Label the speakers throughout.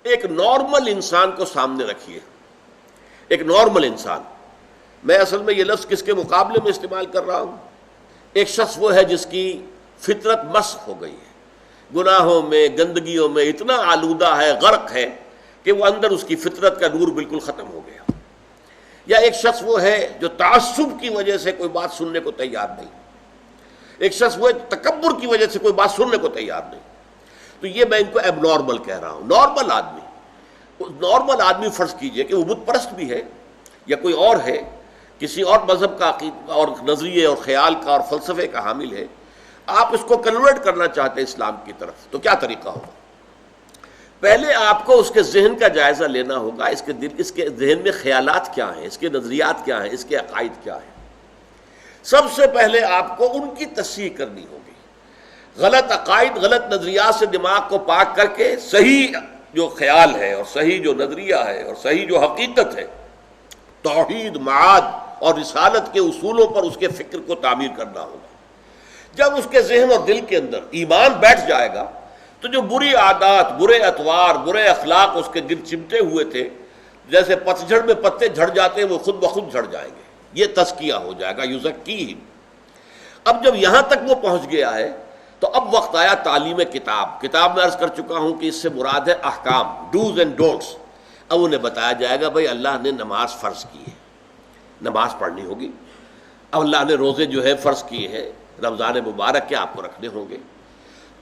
Speaker 1: ایک نارمل انسان کو سامنے رکھیے، ایک نارمل انسان، میں اصل میں یہ لفظ کس کے مقابلے میں استعمال کر رہا ہوں؟ ایک شخص وہ ہے جس کی فطرت مسخ ہو گئی ہے، گناہوں میں گندگیوں میں اتنا آلودہ ہے، غرق ہے کہ وہ اندر اس کی فطرت کا نور بالکل ختم ہو گیا۔ یا ایک شخص وہ ہے جو تعصب کی وجہ سے کوئی بات سننے کو تیار نہیں، ایک شخص وہ تکبر کی وجہ سے کوئی بات سننے کو تیار نہیں۔ تو یہ میں ان کو ایب نارمل کہہ رہا ہوں۔ نارمل آدمی، نارمل آدمی فرض کیجئے کہ وہ بت پرست بھی ہے یا کوئی اور ہے، کسی اور مذہب کا عقیدہ اور نظریے اور خیال کا اور فلسفے کا حامل ہے، آپ اس کو کنورٹ کرنا چاہتے ہیں اسلام کی طرف، تو کیا طریقہ ہوگا؟ پہلے آپ کو اس کے ذہن کا جائزہ لینا ہوگا، اس کے ذہن میں خیالات کیا ہیں، اس کے نظریات کیا ہیں، اس کے عقائد کیا ہیں۔ سب سے پہلے آپ کو ان کی تصحیح کرنی ہوگی۔ غلط عقائد، غلط نظریات سے دماغ کو پاک کر کے صحیح جو خیال ہے اور صحیح جو نظریہ ہے اور صحیح جو حقیقت ہے، توحید، معاد اور رسالت کے اصولوں پر اس کے فکر کو تعمیر کرنا ہوگا۔ جب اس کے ذہن اور دل کے اندر ایمان بیٹھ جائے گا تو جو بری عادات، برے اطوار، برے اخلاق اس کے گرد چمٹے ہوئے تھے، جیسے پتجھڑ میں پتے جھڑ جاتے ہیں، وہ خود بخود جھڑ جائیں گے۔ یہ تزکیہ ہو جائے گا، یزکیہم۔ اب جب یہاں تک وہ پہنچ گیا ہے تو اب وقت آیا تعلیم کتاب۔ کتاب میں عرض کر چکا ہوں کہ اس سے مراد ہے احکام، ڈوز اینڈ ڈونٹس۔ اب انہیں بتایا جائے گا بھائی اللہ نے نماز فرض کی ہے، نماز پڑھنی ہوگی۔ اب اللہ نے روزے جو ہے فرض کیے ہیں، رمضان مبارک کے آپ کو رکھنے ہوں گے۔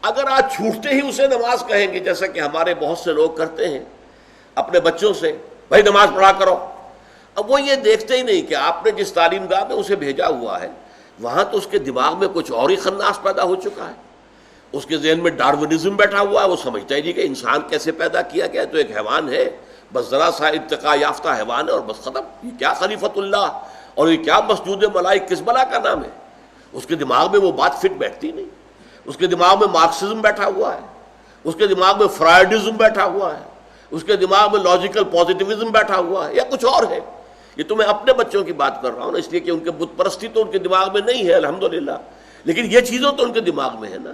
Speaker 1: اگر آج چھوٹتے ہی اسے نماز کہیں گے، جیسا کہ ہمارے بہت سے لوگ کرتے ہیں اپنے بچوں سے، بھائی نماز پڑھا کرو، اب وہ یہ دیکھتے ہی نہیں کہ آپ نے جس تعلیم گاہ میں اسے بھیجا ہوا ہے وہاں تو اس کے دماغ میں کچھ اور ہی خناس پیدا ہو چکا ہے۔ اس کے ذہن میں ڈارونزم بیٹھا ہوا ہے، وہ سمجھتا ہی نہیں کہ انسان کیسے پیدا کیا گیا، تو ایک حیوان ہے، بس ذرا سا ارتقاء یافتہ حیوان ہے اور بس ختم۔ یہ کیا خلیفۃ اللہ اور یہ کیا مسجود ملائک، کس بلا کا نام ہے؟ اس کے دماغ میں وہ بات فٹ بیٹھتی نہیں۔ اس کے دماغ میں مارکسزم بیٹھا ہوا ہے، اس کے دماغ میں فرائڈزم بیٹھا ہوا ہے، اس کے دماغ میں لاجیکل پازیٹیوزم بیٹھا ہوا ہے، یا کچھ اور ہے۔ یہ تو میں اپنے بچوں کی بات کر رہا ہوں نا، اس لیے کہ ان کے بت پرستی تو ان کے دماغ میں نہیں ہے الحمدللہ، لیکن یہ چیزوں تو ان کے دماغ میں ہے نا۔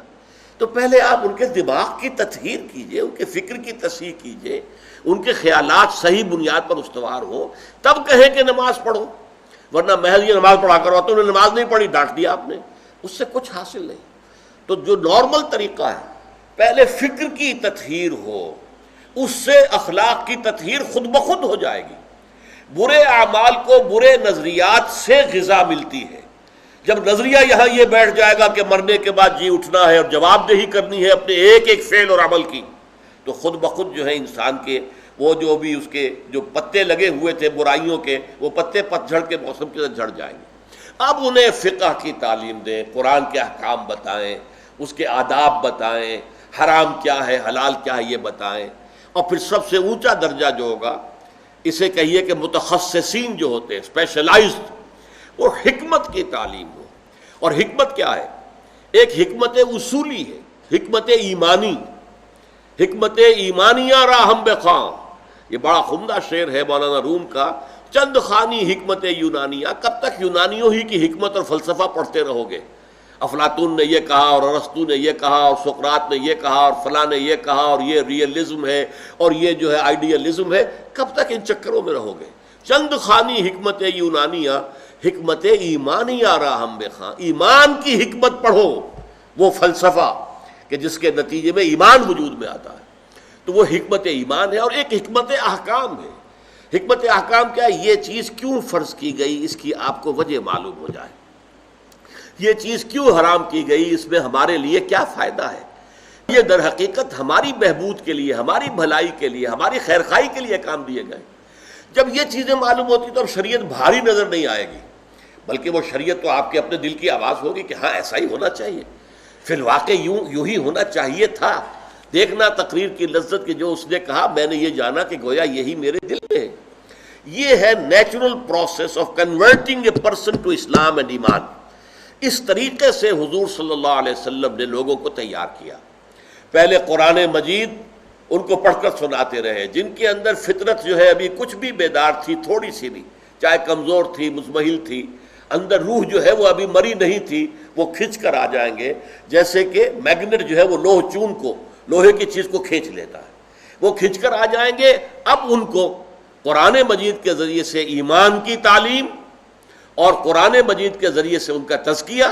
Speaker 1: تو پہلے آپ ان کے دماغ کی تطہیر کیجئے، ان کے فکر کی تصحیح کیجئے، ان کے خیالات صحیح بنیاد پر استوار ہو، تب کہیں کہ نماز پڑھو۔ ورنہ محض یہ نماز پڑھا کرو تو انہیں نماز نہیں پڑھی، ڈانٹ دیا آپ نے، اس سے کچھ حاصل نہیں۔ تو جو نارمل طریقہ ہے، پہلے فکر کی تطہیر ہو، اس سے اخلاق کی تطہیر خود بخود ہو جائے گی۔ برے اعمال کو برے نظریات سے غذا ملتی ہے۔ جب نظریہ یہاں یہ بیٹھ جائے گا کہ مرنے کے بعد جی اٹھنا ہے اور جواب دہی کرنی ہے اپنے ایک ایک فعل اور عمل کی، تو خود بخود جو ہے انسان کے وہ جو بھی اس کے جو پتے لگے ہوئے تھے برائیوں کے، وہ پتے پتجھڑ کے موسم کے ساتھ جھڑ جائیں گے۔ اب انہیں فقہ کی تعلیم دیں، قرآن کے احکام بتائیں، اس کے آداب بتائیں، حرام کیا ہے حلال کیا ہے یہ بتائیں، اور پھر سب سے اونچا درجہ جو ہوگا اسے کہیے کہ متخصصین جو ہوتے ہیں، اسپیشلائزڈ، وہ حکمت کی تعلیم ہو۔ اور حکمت کیا ہے؟ ایک حکمت اصولی ہے، حکمت ایمانی، حکمت ایمانیہ راہم بخواں۔ یہ بڑا عمدہ شعر ہے مولانا روم کا، چند خوانی حکمت یونانیہ۔ کب تک یونانیوں ہی کی حکمت اور فلسفہ پڑھتے رہو گے؟ افلاطون نے یہ کہا اور ارسطو نے یہ کہا اور سقراط نے یہ کہا اور فلاں نے یہ کہا اور یہ ریئلزم ہے اور یہ جو ہے آئیڈیلزم ہے، کب تک ان چکروں میں رہو گے؟ چند خوانی حکمت یونانیہ، حکمت ایمانیہ راہم بخواں، ایمان کی حکمت پڑھو، وہ فلسفہ کہ جس کے نتیجے میں ایمان وجود میں آتا ہے، تو وہ حکمت ایمان ہے۔ اور ایک حکمت احکام ہے۔ حکمت احکام کیا ہے؟ یہ چیز کیوں فرض کی گئی، اس کی آپ کو وجہ معلوم ہو جائے۔ یہ چیز کیوں حرام کی گئی، اس میں ہمارے لیے کیا فائدہ ہے۔ یہ در حقیقت ہماری بہبود کے لیے، ہماری بھلائی کے لیے، ہماری خیرخواہی کے لیے کام دیے گئے۔ جب یہ چیزیں معلوم ہوتی تو اب شریعت بھاری نظر نہیں آئے گی، بلکہ وہ شریعت تو آپ کے اپنے دل کی آواز ہوگی کہ ہاں ایسا ہی ہونا چاہیے، فی الواقع یوں ہی ہونا چاہیے تھا۔ دیکھنا تقریر کی لذت کہ جو اس نے کہا میں نے یہ جانا کہ گویا یہی میرے دل میں ہے۔ یہ ہے natural process of converting a person to Islam and iman. اس طریقے سے حضور صلی اللہ علیہ وسلم نے لوگوں کو تیار کیا۔ پہلے قرآن مجید ان کو پڑھ کر سناتے رہے، جن کے اندر فطرت جو ہے ابھی کچھ بھی بیدار تھی، تھوڑی سی بھی، چاہے کمزور تھی، مزمحل تھی، اندر روح جو ہے وہ ابھی مری نہیں تھی، وہ کھنچ کر آ جائیں گے، جیسے کہ میگنیٹ جو ہے وہ لوہے کی چیز کو کھینچ لیتا ہے۔ وہ کھنچ کر آ جائیں گے۔ اب ان کو قرآن مجید کے ذریعے سے ایمان کی تعلیم اور قرآن مجید کے ذریعے سے ان کا تزکیہ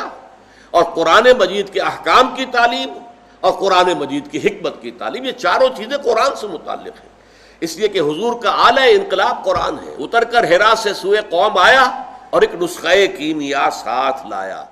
Speaker 1: اور قرآن مجید کے احکام کی تعلیم اور قرآن مجید کی حکمت کی تعلیم، یہ چاروں چیزیں قرآن سے متعلق ہیں۔ اس لیے کہ حضور کا اعلیٰ انقلاب قرآن ہے۔ اتر کر حرا سے سوئے قوم آیا اور ایک نسخہ کیمیا ساتھ لایا۔